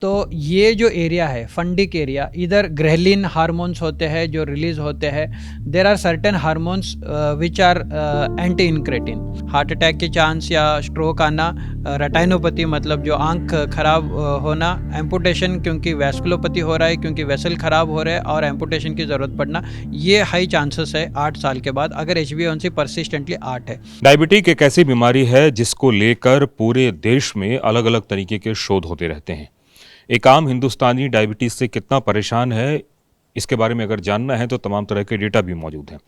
तो ये जो एरिया है फंडिक एरिया, इधर ग्रेलिन हार्मोन्स होते हैं जो रिलीज होते हैं। There are certain hormones which are anti incretin. Heart attack के चांस या स्ट्रोक आना, रेटाइनोपैथी मतलब जो आंख खराब होना, एम्पुटेशन क्योंकि वैस्कुलोपैथी हो रहा है, क्योंकि वेसल खराब हो रहे हैं और एम्पुटेशन की ज़रूरत पड़ना, ये हाई चांसेस है 8 साल के बाद अगर HbA1c परसिस्टेंटली 8 है। डायबिटीज एक ऐसी बीमारी है जिसको लेकर पूरे देश में अलग अलग तरीके के शोध होते रहते हैं। एक आम हिंदुस्तानी डायबिटीज से कितना परेशान है, इसके बारे में अगर जानना है तो तमाम तरह के डेटा भी मौजूद हैं।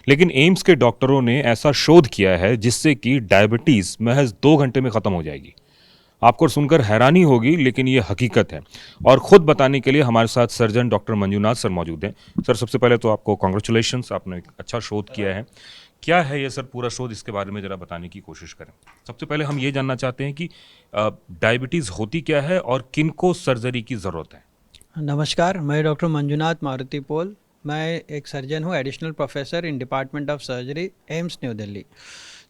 लेकिन एम्स के डॉक्टरों ने ऐसा शोध किया है जिससे कि डायबिटीज महज 2 घंटे में खत्म हो जाएगी। आपको सुनकर हैरानी होगी, लेकिन ये हकीकत है। और खुद बताने के लिए हमारे साथ सर्जन डॉक्टर मंजुनाथ सर मौजूद हैं। सर, सबसे पहले तो आपको कॉन्ग्रेचुलेशंस, आपने एक अच्छा शोध किया है। क्या है ये सर पूरा शोध, इसके बारे में जरा बताने की कोशिश करें। सबसे पहले हम ये जानना चाहते हैं कि डायबिटीज होती क्या है और किनको सर्जरी की जरूरत है। नमस्कार, मैं डॉक्टर मंजुनाथ मारुति पोल। मैं एक सर्जन हूँ, additional professor in department of surgery, AIIMS new Delhi.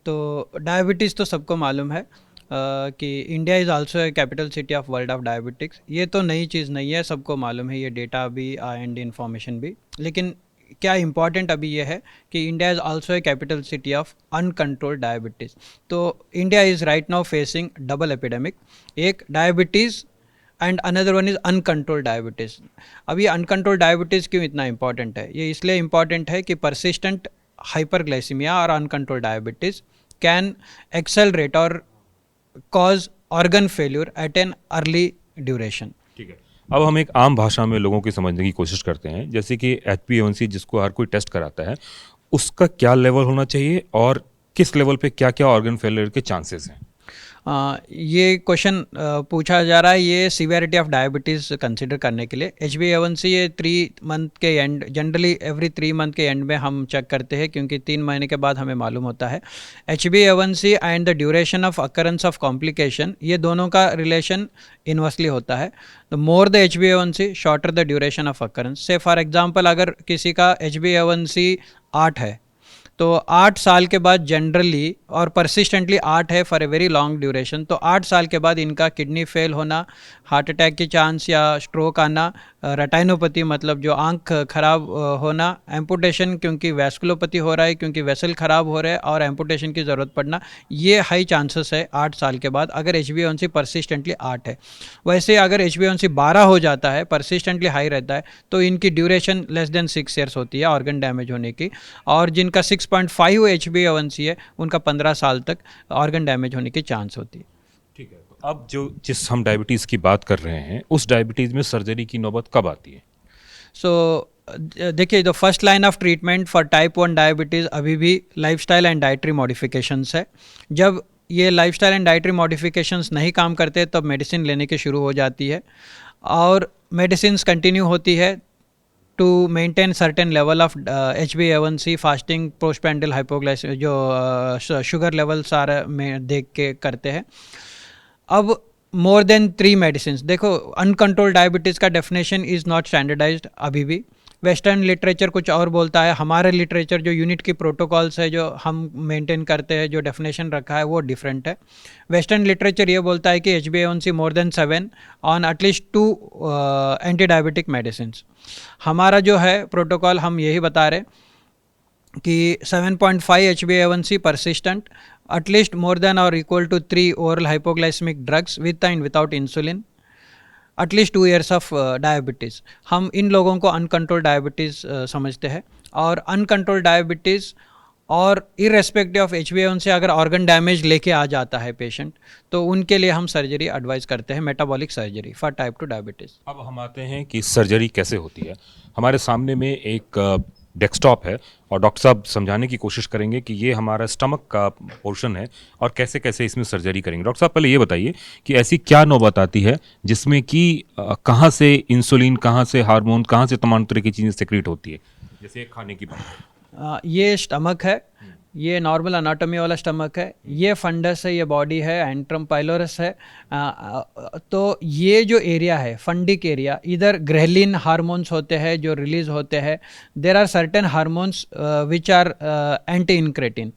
तो डायबिटीज़ तो सबको मालूम है कि India is also a capital city of world of diabetics. ये तो नई चीज़ नहीं है, सबको मालूम है, ये डेटा भी एंड इन्फॉर्मेशन भी। लेकिन क्या इम्पॉर्टेंट अभी ये है कि India is also a capital city of uncontrolled diabetes. तो India is right now facing double epidemic, एक diabetes and another one is uncontrolled diabetes. अब ये अनकंट्रोल्ड डायबिटीज़ क्यों इतना इंपॉर्टेंट है? ये इसलिए इंपॉर्टेंट है कि परसिस्टेंट हाइपरग्लाइसीमिया और अनकंट्रोल्ड डायबिटीज़ कैन एक्सेलरेट और cause organ failure at an early duration. ठीक है, अब हम एक आम भाषा में लोगों की समझने की कोशिश करते हैं। जैसे कि HbA1c जिसको हर कोई टेस्ट कराता है, उसका क्या लेवल होना चाहिए और किस लेवल पे क्या क्या ऑर्गन फेलियर के चांसेस हैं। ये क्वेश्चन पूछा जा रहा है ये सीवियरिटी ऑफ डायबिटीज़ कंसिडर करने के लिए। HbA1c ये 3 मंथ के एंड, जनरली एवरी 3 मंथ के एंड में हम चेक करते हैं, क्योंकि 3 महीने के बाद हमें मालूम होता है। HbA1c and the duration of occurrence of complication, ये दोनों का रिलेशन इन्वर्सली होता है। The more the HbA1c shorter the duration of occurrence. से फॉर एग्जांपल अगर किसी का HbA1c 8 है तो 8 साल के बाद जनरली और परसिस्टेंटली 8 है for a very long duration, तो 8 साल के बाद इनका किडनी फेल होना, हार्ट अटैक के चांस या स्ट्रोक आना, रेटाइनोपैथी मतलब जो आंख खराब होना, एम्पुटेशन क्योंकि वैस्कुलोपैथी हो रहा है, क्योंकि वेसल खराब हो रहे हैं और एम्पुटेशन की ज़रूरत पड़ना, ये हाई चांसेस है 8 साल के बाद अगर HbA1c परसिस्टेंटली 8 है। वैसे अगर HbA1c 12 हो जाता है, परसिस्टेंटली हाई रहता है, तो इनकी ड्यूरेशन लेस देन 6 ईयर्स होती है ऑर्गन डैमेज होने की। और जिनका 6.5 HbA1c है उनका 15 साल तक ऑर्गन डैमेज होने की चांस होती है। ठीक है, तो अब जिस हम डायबिटीज़ की बात कर रहे हैं, उस डायबिटीज़ में सर्जरी की नौबत कब आती है। सो देखिए, the first line of treatment for type 1 diabetes अभी भी लाइफस्टाइल एंड डाइटरी मॉडिफिकेशंस है। जब ये लाइफस्टाइल एंड डाइटरी मॉडिफिकेशंस नहीं काम करते तब मेडिसिन लेने की शुरू हो जाती है, और मेडिसिन कंटिन्यू होती है to maintain certain level of HbA1c, fasting, postprandial hypoglycemia, जो शुगर लेवल सारा में देख के करते हैं। अब मोर देन 3 मेडिसिन, देखो अनकंट्रोल्ड डायबिटीज़ का डेफिनेशन इज़ नॉट स्टैंडर्डाइज्ड अभी भी। वेस्टर्न लिटरेचर कुछ और बोलता है, हमारे लिटरेचर जो यूनिट की प्रोटोकॉल्स है जो हम मेंटेन करते हैं, जो डेफिनेशन रखा है वो डिफरेंट है। वेस्टर्न लिटरेचर ये बोलता है कि HbA1c more than 7 on at least 2 anti diabetic medicine. हमारा जो है प्रोटोकॉल हम यही बता रहे कि 7.5 HbA1c persistent, at least more than और equal to 3 oral hypoglycemic drugs with and without insulin, at least 2 years of diabetes. हम इन लोगों को अनकंट्रोल डायबिटीज़ समझते हैं। और अनकंट्रोल डायबिटीज़ और इरेस्पेक्टिव ऑफ HbA1c अगर ऑर्गन डैमेज लेके आ जाता है पेशेंट, तो उनके लिए हम सर्जरी एडवाइस करते हैं, metabolic surgery for type 2 diabetes. अब हम आते हैं कि सर्जरी कैसे होती है। हमारे सामने में एक डेस्कटॉप है और डॉक्टर साहब समझाने की कोशिश करेंगे कि ये हमारा स्टमक का पोर्शन है और कैसे कैसे इसमें सर्जरी करेंगे। डॉक्टर साहब, पहले ये बताइए कि ऐसी क्या नौबत आती है जिसमें कि कहाँ से इंसुलिन, कहाँ से हार्मोन, कहाँ से तमाम तरह की चीज़ें सेक्रेट होती है, जैसे खाने की बात। ये स्टमक है, ये नॉर्मल अनाटॉमी वाला स्टमक है, ये फंडस है, ये बॉडी है, एंट्रम पाइलोरस है। तो ये जो एरिया है फंडिक एरिया, इधर ग्रेलिन हार्मोन्स होते हैं जो रिलीज होते हैं। There are certain hormones which are anti incretin.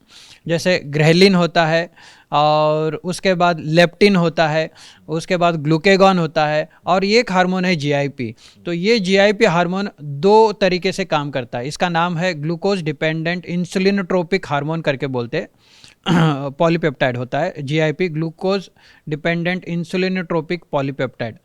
जैसे ग्रेलिन होता है, और उसके बाद लेप्टिन होता है, उसके बाद ग्लूकेगॉन होता है, और ये एक हार्मोन है जीआईपी। तो ये जीआईपी हार्मोन दो तरीके से काम करता है। इसका नाम है ग्लूकोज डिपेंडेंट इंसुलिनोट्रोपिक हार्मोन करके बोलते हैं। पॉलीपेप्टाइड होता है जीआईपी, ग्लूकोज डिपेंडेंट इंसुलिनोट्रोपिक पॉलीपेप्टाइड।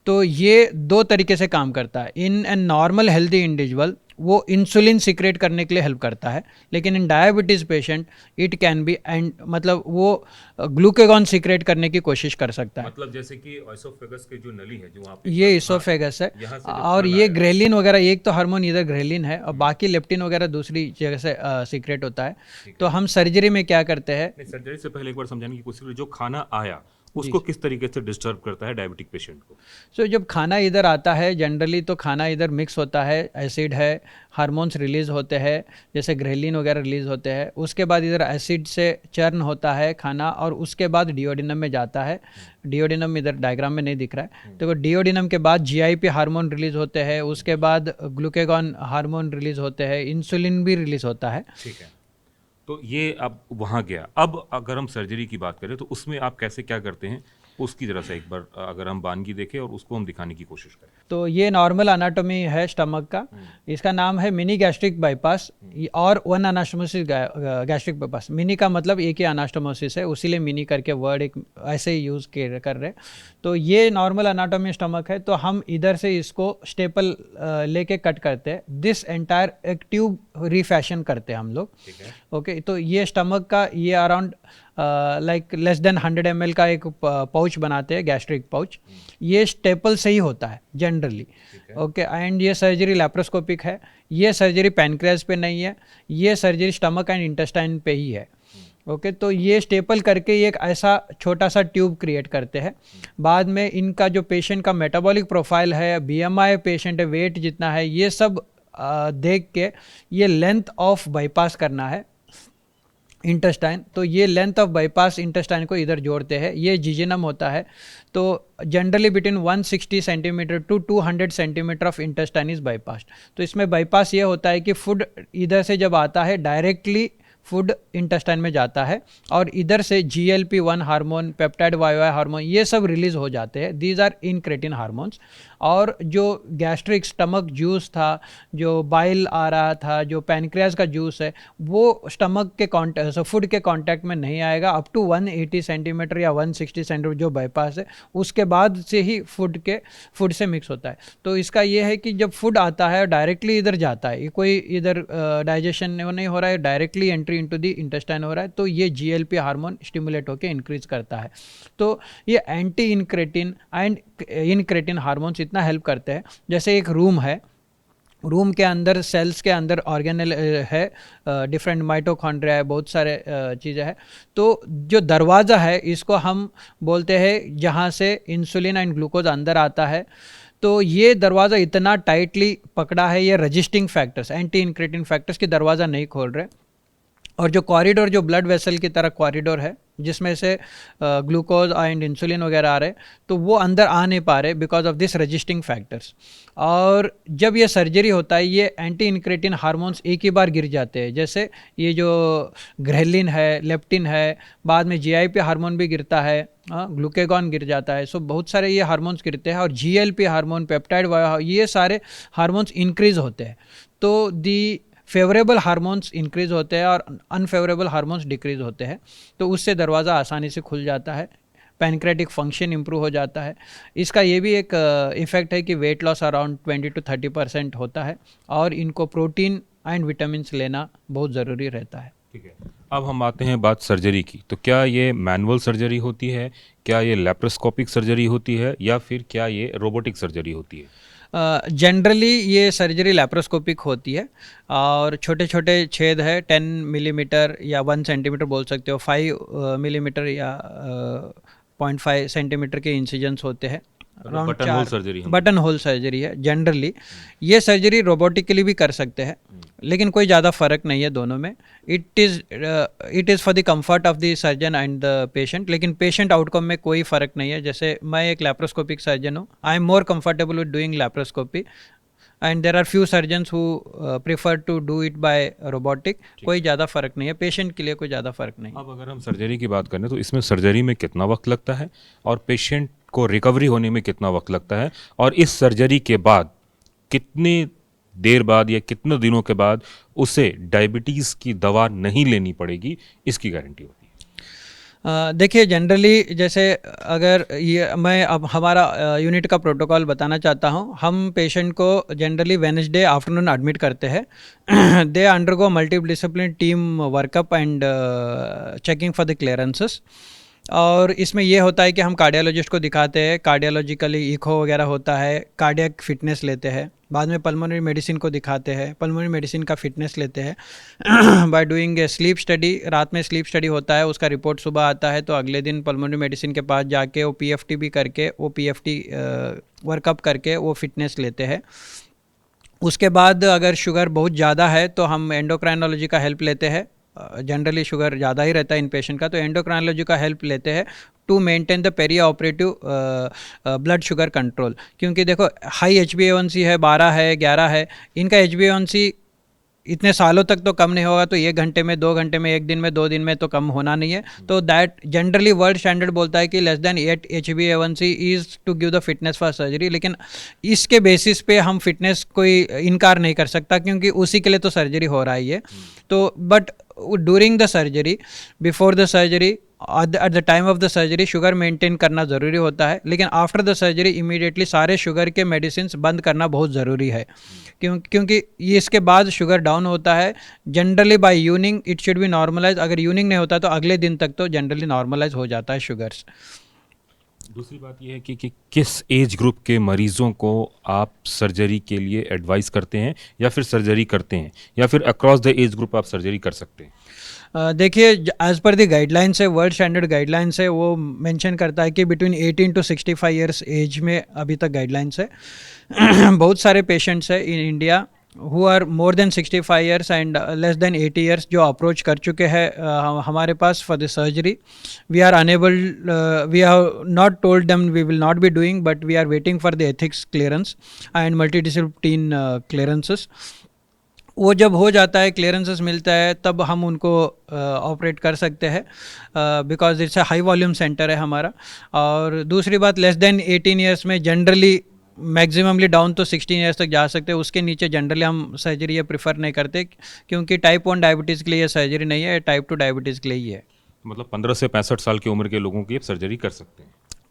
तो ये दो तरीके से काम करता है। इन ए नॉर्मल हेल्दी इंडिविजुअल वो इंसुलिन सिक्रेट करने के लिए हेल्प करता है, लेकिन इन diabetes patient it can be and मतलब वो ग्लूकेगॉन सिक्रेट करने की कोशिश कर सकता है। मतलब जैसे कि एसोफेगस के जो नली है जो वहाँ पे ये इसोफेगस है, यहाँ से जब और फल ये आया। ग्रेलिन वगैरह, एक तो हार्मोन इधर ग्रेलिन है और बाकी लेप्टिन वगैरह दूसरी जगह से सीक्रेट होता है। तो हम सर्जरी में क्या करते हैं, नहीं, सर्जरी से पहले एक बार समझाने की कोशिश करें, जो खाना आया उसको किस तरीके से डिस्टर्ब करता है डायबिटिक पेशेंट को? सो जब खाना इधर आता है जनरली तो खाना इधर मिक्स होता है, एसिड है, हार्मोन्स रिलीज होते हैं जैसे ग्रेलिन वगैरह रिलीज होते हैं, उसके बाद इधर एसिड से चर्न होता है खाना, और उसके बाद डिओडिनम में जाता है। डिओडिनम इधर डायग्राम में नहीं दिख रहा है, तो डिओडिनम के बाद जीआईपी हार्मोन रिलीज होते हैं, उसके बाद ग्लूकेगॉन हार्मोन रिलीज होते हैं, इंसुलिन भी रिलीज होता है। ठीक है, तो ये अब वहाँ गया। अब अगर हम सर्जरी की बात करें तो उसमें आप कैसे क्या करते हैं, उसकी जरा सा एक बार अगर हम वानगी देखें और उसको हम दिखाने की कोशिश करें। तो ये नॉर्मल अनाटोमी है स्टमक का। इसका नाम है मिनी गैस्ट्रिक बाईपास और one anastomosis gastric bypass. Mini का मतलब एक ही अनास्टोमोसिस है, उसीलिए मिनी करके वर्ड एक ऐसे ही यूज़ कर रहे। तो ये नॉर्मल अनाटोमी स्टमक है, तो हम इधर से इसको स्टेपल लेके कट करते हैं। दिस एंटायर एक ट्यूब रिफैशन करते हैं हम लोग। ठीक है, ओके, तो ये स्टमक का ये around like less than 100 ml का एक पाउच बनाते हैं, गैस्ट्रिक पाउच। ये स्टेपल से ही होता है जनरली। ओके, एंड ये सर्जरी लैप्रोस्कोपिक है। ये सर्जरी पैनक्रियाज पे नहीं है, ये सर्जरी स्टमक एंड इंटेस्टाइन पे ही है। ओके, तो ये स्टेपल करके ये एक ऐसा छोटा सा ट्यूब क्रिएट करते हैं। बाद में इनका जो पेशेंट का मेटाबॉलिक प्रोफाइल है, बीएमआई पेशेंट है, वेट जितना है, ये सब देख के ये लेंथ ऑफ बाईपास करना है इंटेस्टाइन। तो ये लेंथ ऑफ बाईपास इंटेस्टाइन को इधर जोड़ते हैं। ये जिजिनम होता है। तो generally between 160 centimetre to 200 centimetre of intestine is bypass. तो इसमें बाईपास ये होता है कि फूड इधर से जब आता है डायरेक्टली फूड इंटेस्टाइन में जाता है, और इधर से GLP-1 hormone, peptide Y hormone, ये सब रिलीज हो जाते हैं। These are incretin hormones. और जो गैस्ट्रिक स्टमक जूस था, जो बाइल आ रहा था, जो पैनक्रियाज का जूस है, वो स्टमक के कॉन्टैक्ट फूड के कांटेक्ट में नहीं आएगा अप टू 180 सेंटीमीटर या 160 सेंटीमीटर जो बाईपास है, उसके बाद से ही फूड से मिक्स होता है। तो इसका ये है कि जब फूड आता है डायरेक्टली इधर जाता है, कोई इधर डाइजेशन नहीं हो रहा है, directly entry into the intestine हो रहा है, तो ये GLP हार्मोन स्टिमुलेट होकर इंक्रीज करता है। तो ये anti incretin and incretin hormones इतना हेल्प करते हैं। जैसे एक रूम है, रूम के अंदर सेल्स के अंदर ऑर्गेनल है, डिफरेंट माइटोकॉन्ड्रिया है, बहुत सारे चीज़ें हैं। तो जो दरवाज़ा है इसको हम बोलते हैं जहाँ से इंसुलिन एंड ग्लूकोज अंदर आता है। तो ये दरवाज़ा इतना टाइटली पकड़ा है, ये resisting factors, anti incretin factors की दरवाज़ा नहीं खोल रहे। और जो कॉरिडोर, जो ब्लड वेसल की तरह कॉरिडोर है जिसमें से ग्लूकोज एंड इंसुलिन वगैरह आ रहे, तो वो अंदर आ नहीं पा रहे because of this resisting factors. और जब ये सर्जरी होता है, ये एंटी इनक्रेटिन हार्मोन्स एक ही बार गिर जाते हैं। जैसे ये जो ग्रेलिन है, लेप्टिन है, बाद में GIP हार्मोन भी गिरता है, ग्लूकेगॉन गिर जाता है। सो बहुत सारे ये हार्मोन्स गिरते हैं, और GLP हार्मोन, पेप्टाइड, ये सारे हार्मोन्स इंक्रीज होते हैं। तो दी फेवरेबल हार्मोन्स इंक्रीज होते हैं और अनफेवरेबल हार्मोन्स डिक्रीज होते हैं। तो उससे दरवाज़ा आसानी से खुल जाता है, पैनक्रेटिक फंक्शन इंप्रूव हो जाता है। इसका ये भी एक इफ़ेक्ट है कि वेट लॉस अराउंड 20 to 30% होता है, और इनको प्रोटीन एंड विटामिन्स लेना बहुत ज़रूरी रहता है। ठीक है, अब हम आते हैं बात सर्जरी की। तो क्या ये मैनुअल सर्जरी होती है, क्या ये लेप्रोस्कोपिक सर्जरी होती है, या फिर क्या ये रोबोटिक सर्जरी होती है? जनरली ये सर्जरी लैप्रोस्कोपिक होती है, और छोटे छोटे छेद है 10 मिलीमीटर या 1 सेंटीमीटर बोल सकते हो, 5 मिलीमीटर या 0.5 सेंटीमीटर के इंसिजन्स होते हैं। Around button whole surgery button whole surgery है जनरली। ये सर्जरी रोबोटिकली भी कर सकते हैं, लेकिन कोई ज़्यादा फर्क नहीं है दोनों में। It is for the comfort of the surgeon and the patient, लेकिन पेशेंट आउटकम में कोई फ़र्क नहीं है। जैसे मैं एक लैप्रोस्कोपिक सर्जन हूँ, I am more comfortable with doing laparoscopy and there are few surgeons who prefer to do it by robotic. कोई ज़्यादा फ़र्क नहीं है, पेशेंट के लिए कोई ज़्यादा फ़र्क नहीं. अब अगर हम सर्जरी की बात करें तो इसमें सर्जरी में कितना वक्त लगता है और पेशेंट को रिकवरी होने में कितना वक्त लगता है, और इस सर्जरी के बाद कितने देर बाद या कितने दिनों के बाद उसे डायबिटीज़ की दवा नहीं लेनी पड़ेगी, इसकी गारंटी होती है? देखिए जनरली जैसे अगर ये मैं अब हमारा यूनिट का प्रोटोकॉल बताना चाहता हूँ. हम पेशेंट को जनरली वेडनेसडे आफ्टरनून एडमिट करते हैं. They undergo multi discipline team workup and checking for the clearances. और इसमें ये होता है कि हम कार्डियोलॉजिस्ट को दिखाते हैं, कार्डियोलॉजिकली इको वगैरह होता है, कार्डियक फिटनेस लेते हैं. बाद में पल्मोनरी मेडिसिन को दिखाते हैं, पल्मोनरी मेडिसिन का फिटनेस लेते हैं. By doing a sleep study, रात में स्लीप स्टडी होता है, उसका रिपोर्ट सुबह आता है, तो अगले दिन पल्मोनरी मेडिसिन के पास जाके वो पीएफटी भी करके, वो पीएफटी वर्कअप करके वो फिटनेस लेते हैं. उसके बाद अगर शुगर बहुत ज़्यादा है तो हम एंडोक्राइनोलॉजी का हेल्प लेते हैं. जनरली शुगर ज़्यादा ही रहता है इन पेशेंट का, तो एंडोक्राइनोलॉजी का हेल्प लेते हैं to maintain the peri operative blood sugar control. क्योंकि देखो हाई HbA1c है, 12 है, 11 है, इनका HbA1c इतने सालों तक तो कम नहीं होगा, तो 1 घंटे में, 2 घंटे में, 1 दिन में, 2 दिन में तो कम होना नहीं है. तो दैट जनरली वर्ल्ड स्टैंडर्ड बोलता है कि less than 8 HbA1c is to give the fitness for surgery. लेकिन इसके बेसिस पे हम फिटनेस कोई इनकार नहीं कर सकता, क्योंकि उसी के लिए तो सर्जरी हो रहा है ये. तो but during the surgery, before the surgery, at the time of the surgery sugar maintain करना ज़रूरी होता है. लेकिन आफ्टर द सर्जरी इमीडिएटली सारे शुगर के मेडिसिन बंद करना बहुत ज़रूरी है, क्योंकि ये इसके बाद शुगर डाउन होता है. जनरली बाय यूनिंग इट शुड बी नॉर्मलाइज. अगर यूनिंग नहीं होता तो अगले दिन तक तो जनरली नॉर्मलाइज हो जाता है शुगर्स. दूसरी बात यह है कि किस एज ग्रुप के मरीज़ों को आप सर्जरी के लिए एडवाइस करते हैं, या फिर सर्जरी करते हैं, या फिर अक्रॉस द एज ग्रुप आप सर्जरी कर सकते हैं? देखिए एज पर द गाइडलाइंस है, वर्ल्ड स्टैंडर्ड गाइडलाइंस है, वो मेंशन करता है कि बिटवीन 18 to 65 ईयर्स एज में अभी तक गाइडलाइंस है. बहुत सारे पेशेंट्स है in India who are more than 65 years and less than 80 years जो अप्रोच कर चुके हैं हमारे पास for the surgery. We are unable, we have not told them we will not be doing, but we are waiting for the ethics clearance and multi discipline clearances. वो जब हो जाता है, क्लियरेंसेस मिलता है, तब हम उनको ऑपरेट कर सकते हैं, because it's a high volume centre है हमारा. और दूसरी बात, लेस देन 18 ईयर्स में जनरली मैक्सिममली डाउन तो 16 ईयर्स तक जा सकते हैं, उसके नीचे जनरली हम सर्जरी ये प्रेफर नहीं करते, क्योंकि टाइप 1 डायबिटीज़ के लिए ये सर्जरी नहीं है, टाइप 2 डायबिटीज़ के लिए ही है. मतलब 15 से 65 साल की उम्र के लोगों की आप सर्जरी कर सकते हैं?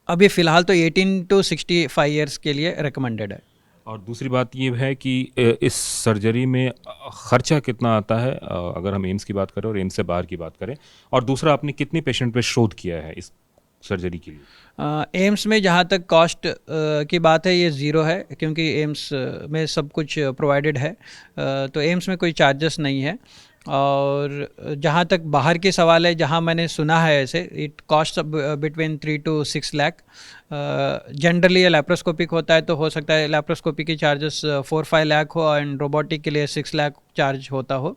अभी फ़िलहाल तो 18 to 65 ईयर्स के लिए रिकमेंडेड है. और दूसरी बात ये है कि इस सर्जरी में खर्चा कितना आता है, अगर हम एम्स की बात करें और एम्स से बाहर की बात करें? और दूसरा, आपने कितने पेशेंट पे शोध किया है इस सर्जरी के लिए? एम्स में जहाँ तक कॉस्ट की बात है, ये ज़ीरो है, क्योंकि एम्स में सब कुछ प्रोवाइडेड है. तो एम्स में कोई चार्जेस नहीं है. और जहाँ तक बाहर की सवाल है, जहाँ मैंने सुना है ऐसे, it cost between 3 to 6 lakh. Generally ये लैप्रोस्कोपिक होता है, तो हो सकता है लैप्रोस्कोपी की चार्जेस 4-5 लाख हो एंड रोबोटिक के लिए 6 लाख चार्ज होता हो.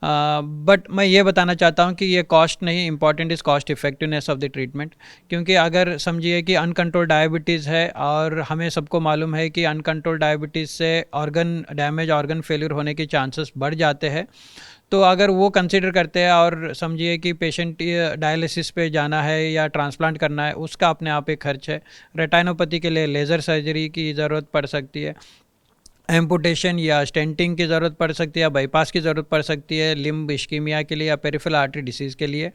बट मैं ये बताना चाहता हूँ कि ये कॉस्ट नहीं, important is cost effectiveness of the treatment. क्योंकि अगर समझिए कि अनकंट्रोल डायबिटीज़ है, और हमें सबको मालूम है कि अनकंट्रोल डायबिटीज़ से ऑर्गन डैमेज, ऑर्गन फेलियर होने के चांसेस बढ़ जाते हैं. तो अगर वो कंसिडर करते हैं और समझिए कि पेशेंट डायलिसिस पे जाना है या ट्रांसप्लांट करना है, उसका अपने आप एक खर्च है. रेटाइनोपैथी के लिए लेज़र सर्जरी की ज़रूरत पड़ सकती है, एम्पुटेशन या स्टेंटिंग की ज़रूरत पड़ सकती है, या बाईपास की ज़रूरत पड़ सकती है लिम्ब इश्कीमिया के लिए या पेरिफेरल आर्टरी डिसीज़ के लिए.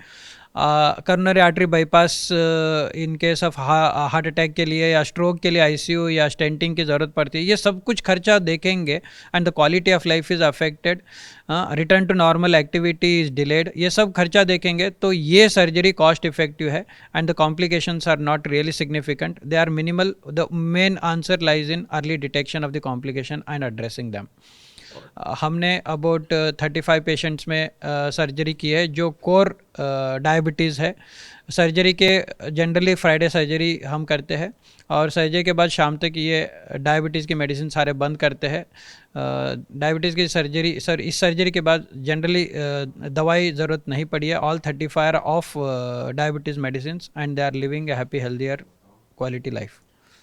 Coronary artery bypass in case of heart attack के लिए या स्ट्रोक के लिए आईसीयू या स्टेंटिंग की ज़रूरत पड़ती है. ये सब कुछ खर्चा देखेंगे and the quality of life is affected, return to normal activity is delayed. ये सब खर्चा देखेंगे तो ये सर्जरी कॉस्ट इफेक्टिव है and the complications are not really significant, they are minimal. The main answer lies in early detection of the complication and addressing them. हमने about 35 patients में surgery की है जो कोर डायबिटीज़ है. सर्जरी के generally Friday surgery हम करते हैं, और सर्जरी के बाद शाम तक ये डायबिटीज़ की मेडिसिन सारे बंद करते हैं. डायबिटीज़ की सर्जरी, इस सर्जरी के बाद जनरली दवाई ज़रूरत नहीं पड़ी है. All 35 are off diabetes medicine and they are living a happy healthier quality life.